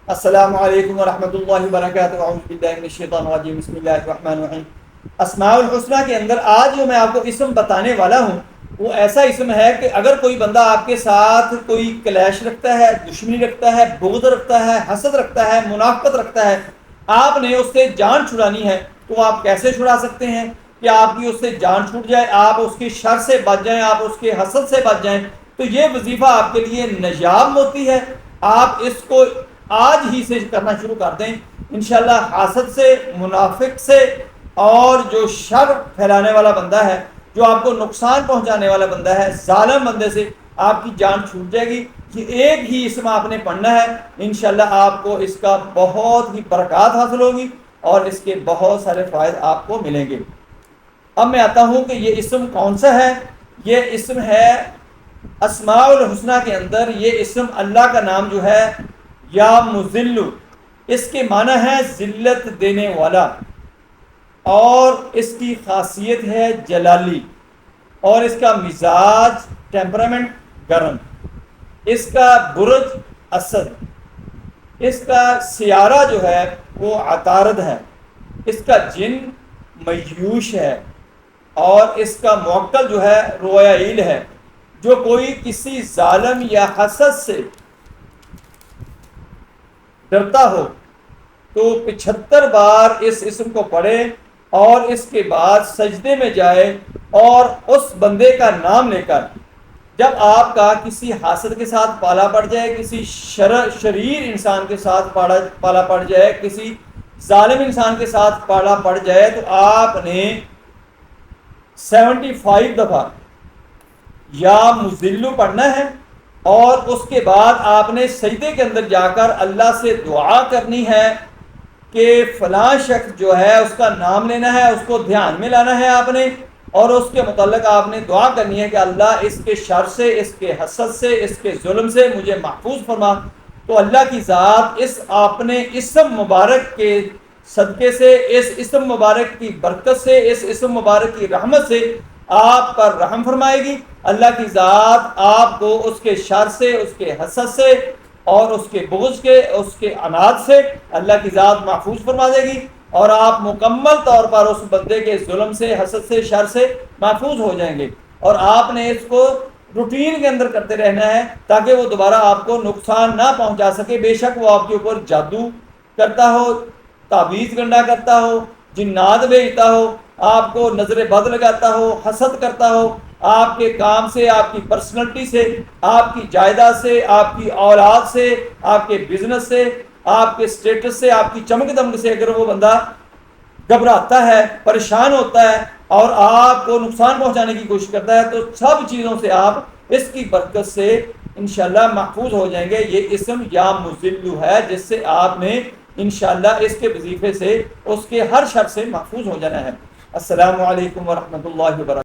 السلام علیکم ورحمۃ اللہ وبرکاتہ، اعوذ باللہ من الشیطان الرجیم، بسم اللہ الرحمن الرحیم۔ اسماء الحسنہ کے اندر آج جو میں آپ کو اسم بتانے والا ہوں وہ ایسا اسم ہے کہ اگر کوئی بندہ آپ کے ساتھ کوئی کلیش رکھتا ہے، دشمنی رکھتا ہے، بغض رکھتا ہے، حسد رکھتا ہے، منافقت رکھتا ہے، آپ نے اس سے جان چھڑانی ہے تو آپ کیسے چھڑا سکتے ہیں کہ آپ کی اس سے جان چھوٹ جائے، آپ اس کی شر سے بچ جائیں، آپ اس کے حسد سے بچ جائیں؟ تو یہ وظیفہ آپ کے لیے نجاب موتی ہے۔ آپ اس کو آج ہی سے کرنا شروع کر دیں، انشاءاللہ حاسد سے، منافق سے، اور جو شر پھیلانے والا بندہ ہے، جو آپ کو نقصان پہنچانے والا بندہ ہے، ظالم بندے سے آپ کی جان چھوٹ جائے گی۔ یہ ایک ہی اسم آپ نے پڑھنا ہے، انشاءاللہ آپ کو اس کا بہت ہی برکات حاصل ہوگی اور اس کے بہت سارے فائدے آپ کو ملیں گے۔ اب میں آتا ہوں کہ یہ اسم کون سا ہے۔ یہ اسم ہے اسماء الحسنہ کے اندر، یہ اسم اللہ کا نام جو ہے یا مذل، اس کے معنی ہے ذلت دینے والا، اور اس کی خاصیت ہے جلالی، اور اس کا مزاج ٹیمپرامنٹ گرم، اس کا برج اسد، اس کا سیارہ جو ہے وہ عطارد ہے، اس کا جن میوش ہے، اور اس کا موکل جو ہے رویائیل ہے۔ جو کوئی کسی ظالم یا حسد سے ڈرتا ہو تو 75 بار اس اسم کو پڑھے اور اس کے بعد سجدے میں جائے، اور اس بندے کا نام لے کر جب آپ کا کسی حاسد کے ساتھ پالا پڑ جائے، کسی شریر انسان کے ساتھ پالا پڑ جائے، کسی ظالم انسان کے ساتھ پالا پڑ جائے، تو آپ نے 75 دفعہ یا مذلو پڑھنا ہے، اور اس کے بعد آپ نے سجدے کے اندر جا کر اللہ سے دعا کرنی ہے کہ فلاں شخص جو ہے اس کا نام لینا ہے، اس کو دھیان میں لانا ہے آپ نے، اور اس کے متعلق آپ نے دعا کرنی ہے کہ اللہ اس کے شر سے، اس کے حسد سے، اس کے ظلم سے مجھے محفوظ فرما۔ تو اللہ کی ذات اس اپنے اسم مبارک کے صدقے سے، اس اسم مبارک کی برکت سے، اس اسم مبارک کی رحمت سے آپ پر رحم فرمائے گی۔ اللہ کی ذات آپ کو اس کے شر سے، اس کے حسد سے، اور اس کے بغض کے، اس کے عناد سے اللہ کی ذات محفوظ فرما دے گی، اور آپ مکمل طور پر اس بندے کے ظلم سے، حسد سے، شر سے محفوظ ہو جائیں گے۔ اور آپ نے اس کو روٹین کے اندر کرتے رہنا ہے تاکہ وہ دوبارہ آپ کو نقصان نہ پہنچا سکے۔ بے شک وہ آپ کے اوپر جادو کرتا ہو، تعویذ گنڈا کرتا ہو، جنات بھیجتا ہو، آپ کو نظر بد لگاتا ہو، حسد کرتا ہو، آپ کے کام سے، آپ کی پرسنلٹی سے، آپ کی جائیداد سے، آپ کی اولاد سے، آپ کے بزنس سے، آپ کے سٹیٹس سے، آپ کی چمک دمک سے اگر وہ بندہ گھبراتا ہے، پریشان ہوتا ہے اور آپ کو نقصان پہنچانے کی کوشش کرتا ہے، تو سب چیزوں سے آپ اس کی برکت سے انشاءاللہ محفوظ ہو جائیں گے۔ یہ اسم یا مذلو ہے جس سے آپ نے انشاءاللہ اس کے وظیفے سے، اس کے ہر شر سے محفوظ ہو جانا ہے۔ السلام علیکم ورحمۃ اللہ وبرکاتہ۔